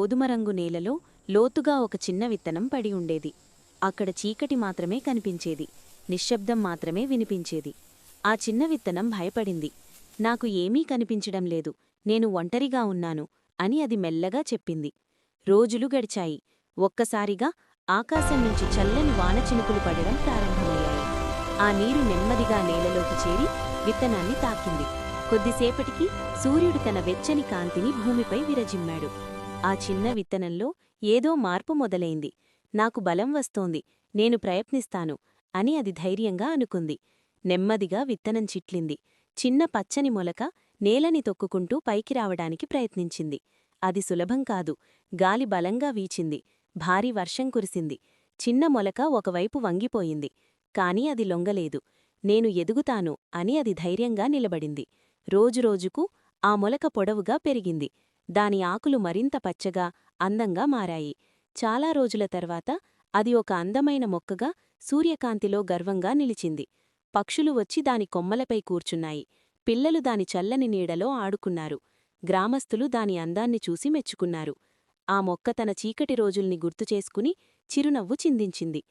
గోధుమరంగు నేలలో లోతుగా ఒక చిన్న విత్తనం పడి ఉండేది. అక్కడ చీకటి మాత్రమే కనిపించేది, నిశ్శబ్దం మాత్రమే వినిపించేది. ఆ చిన్న విత్తనం భయపడింది. నాకు ఏమీ కనిపించడం లేదు, నేను ఒంటరిగా ఉన్నాను అని అది మెల్లగా చెప్పింది. రోజులు గడిచాయి. ఒక్కసారిగా ఆకాశం నుంచి చల్లని వానచినుకులు పడడం ప్రారంభమయ్యాయి. ఆ నీరు నెమ్మదిగా నేలలోకి చేరి విత్తనాన్ని తాకింది. కొద్దిసేపటికి సూర్యుడు తన వెచ్చని కాంతిని భూమిపై విరజిమ్మాడు. ఆ చిన్న విత్తనంలో ఏదో మార్పు మొదలైంది. నాకు బలం వస్తోంది, నేను ప్రయత్నిస్తాను అని అది ధైర్యంగా అనుకుంది. నెమ్మదిగా విత్తనం చిట్లింది. చిన్న పచ్చని మొలక నేలని తొక్కుకుంటూ పైకి రావడానికి ప్రయత్నించింది. అది సులభం కాదు. గాలి బలంగా వీచింది. భారీ వర్షం కురిసింది. చిన్న మొలక ఒకవైపు వంగిపోయింది. కాని అది లొంగలేదు. నేను ఎదుగుతాను అని అది ధైర్యంగా నిలబడింది. రోజురోజుకు ఆ మొలక పొడవుగా పెరిగింది. దాని ఆకులు మరింత పచ్చగా, అందంగా మారాయి. చాలా రోజుల తర్వాత అది ఒక అందమైన మొక్కగా సూర్యకాంతిలో గర్వంగా నిలిచింది. పక్షులు వచ్చి దాని కొమ్మలపై కూర్చున్నాయి. పిల్లలు దాని చల్లని నీడలో ఆడుకున్నారు. గ్రామస్థులు దాని అందాన్ని చూసి మెచ్చుకున్నారు. ఆ మొక్క తన చీకటి రోజుల్ని గుర్తుచేసుకుని చిరునవ్వు చిందించింది.